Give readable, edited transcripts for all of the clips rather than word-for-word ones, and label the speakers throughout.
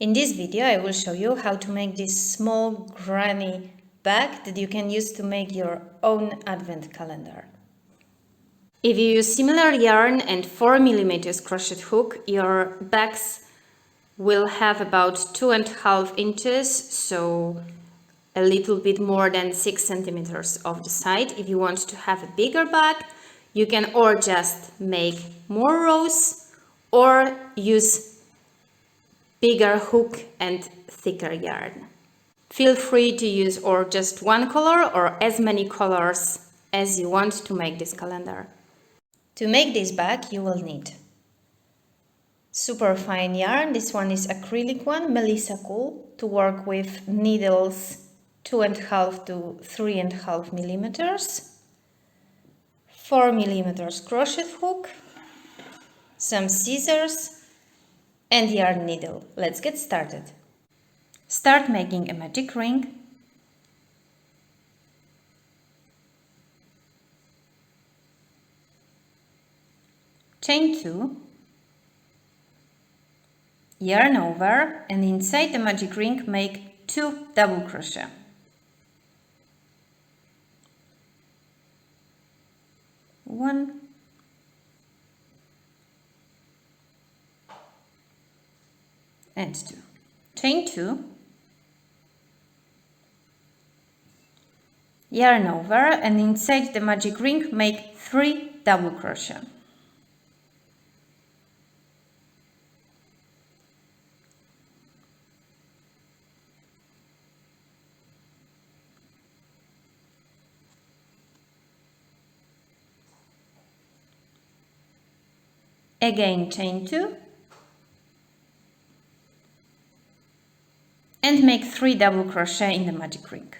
Speaker 1: In this video, I will show you how to make this small granny bag that you can use to make your own advent calendar. If you use similar yarn and 4mm crochet hook, your bags will have about 2.5 inches, so a little bit more than 6 centimeters of the side. If you want to have a bigger bag, you can or just make more rows or use bigger hook and thicker yarn. Feel free to use or just one color or as many colors as you want to make this calendar. To make this bag, you will need super fine yarn. This one is acrylic one, Melissa Cool, to work with needles 2.5 to 3.5 millimeters, 4mm crochet hook, some scissors, and yarn needle. Let's get started. Start making a magic ring. Chain 2, yarn over, and inside the magic ring make 2 double crochet. One and 2. Chain 2, yarn over, and inside the magic ring make 3 double crochet. Again chain 2 and make 3 double crochet in the magic ring.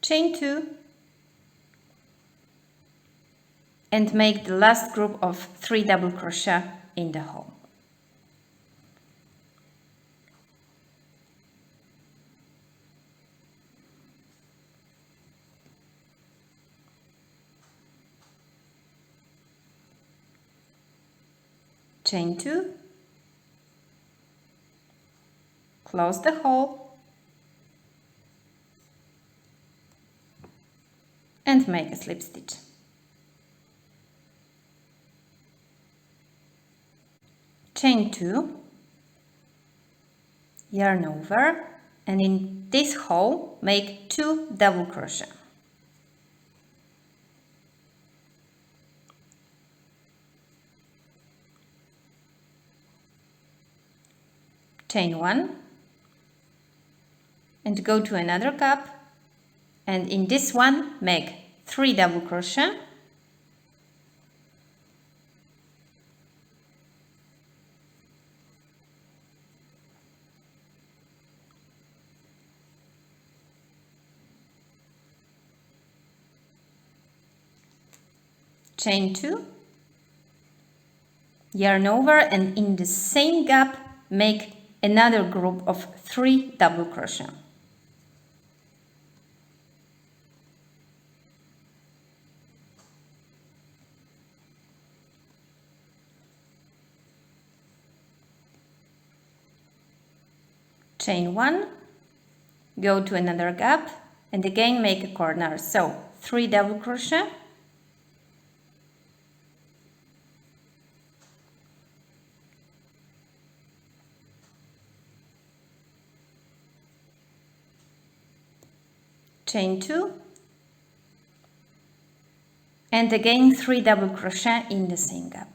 Speaker 1: Chain 2 and make the last group of 3 double crochet in the hole. Chain 2, close the hole and make a slip stitch. Chain 2, yarn over, and in this hole make 2 double crochet. Chain 1 and go to another gap, and in this one make 3 double crochet, chain 2, yarn over, and in the same gap make another group of 3 double crochet. Chain 1, go to another gap, and again make a corner, so 3 double crochet, chain 2, and again 3 double crochet in the same gap.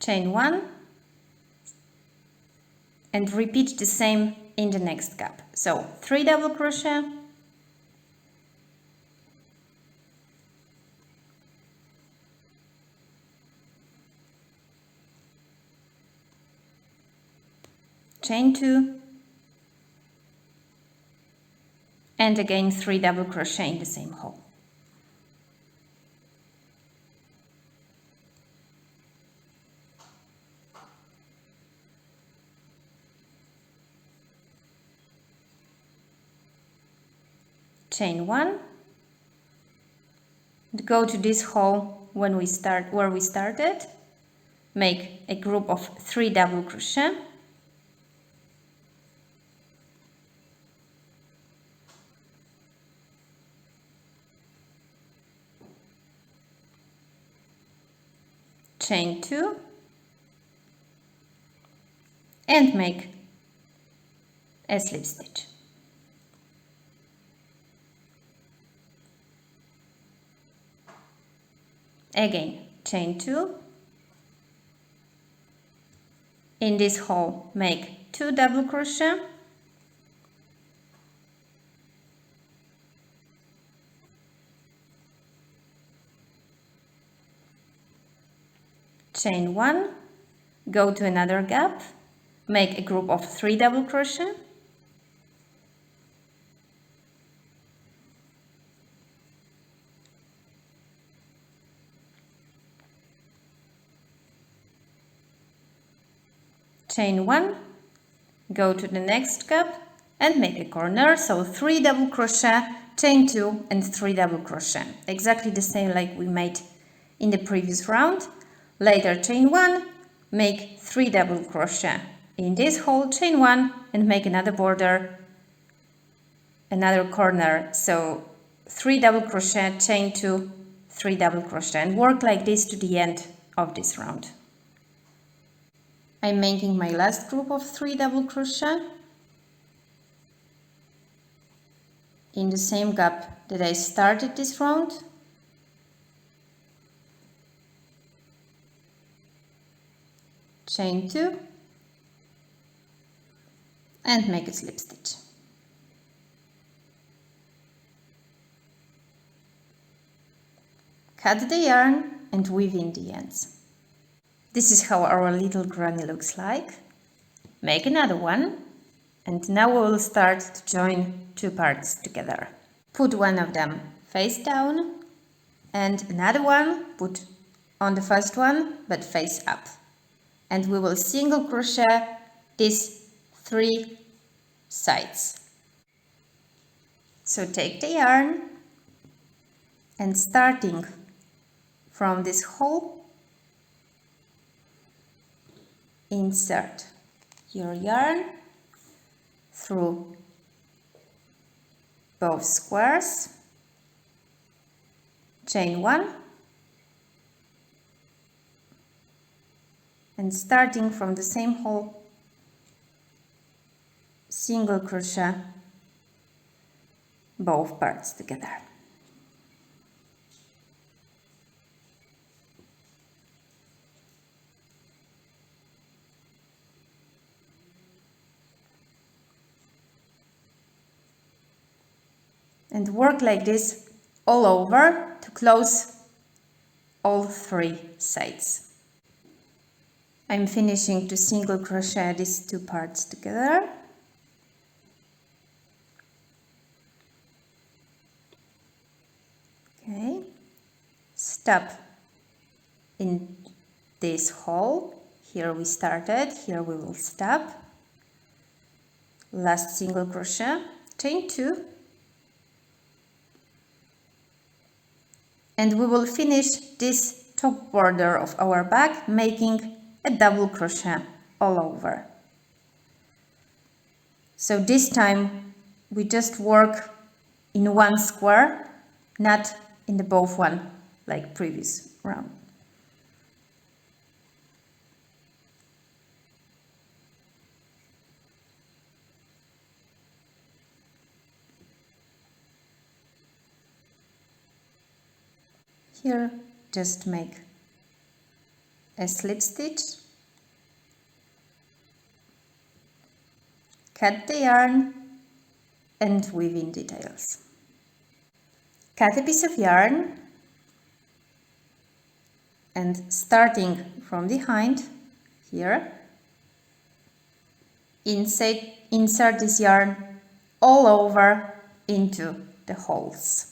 Speaker 1: Chain 1 and repeat the same in the next gap. So 3 double crochet, chain 2, and again 3 double crochet in the same hole. Chain 1, and go to this hole where we started, make a group of 3 double crochet, chain 2, and make a slip stitch. Again, chain 2, in this hole make 2 double crochet, chain 1, go to another gap, make a group of 3 double crochet, chain 1, go to the next gap and make a corner, so 3 double crochet, chain 2 and 3 double crochet, exactly the same like we made in the previous round. Later chain 1, make 3 double crochet in this hole, chain 1 and make another border, another corner, so 3 double crochet, chain 2, 3 double crochet, and work like this to the end of this round. I'm making my last group of 3 double crochet in the same gap that I started this round. Chain 2 and make a slip stitch. Cut the yarn and weave in the ends. This is how our little granny looks like. Make another one, and now we will start to join 2 parts together. Put one of them face down and another one put on the first one but face up. And we will single crochet these 3 sides. So take the yarn and starting from this hole, insert your yarn through both squares, chain 1, and starting from the same hole, single crochet both parts together. And work like this all over to close all 3 sides. I'm finishing to single crochet these 2 parts together. Okay, stop in this hole. Here we started, here we will stop. Last single crochet, chain 2. And we will finish this top border of our bag making a double crochet all over. So this time we just work in one square, not in the both one like previous round. Here just make a slip stitch, cut the yarn and weave in details. Cut a piece of yarn and starting from behind here, insert this yarn all over into the holes.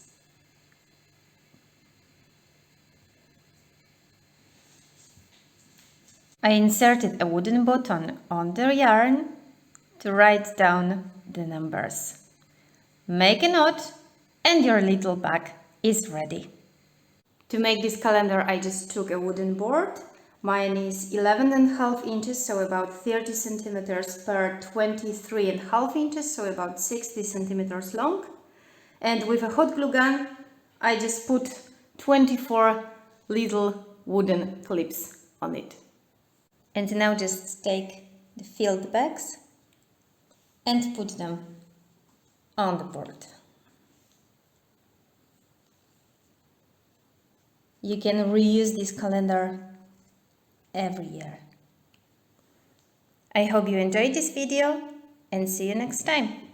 Speaker 1: I inserted a wooden button on the yarn to write down the numbers. Make a knot and your little bag is ready. To make this calendar, I just took a wooden board. Mine is 11.5 inches, so about 30 centimeters per 23.5 inches, so about 60 centimeters long. And with a hot glue gun, I just put 24 little wooden clips on it. And now just take the filled bags and put them on the board. You can reuse this calendar every year. I hope you enjoyed this video and see you next time.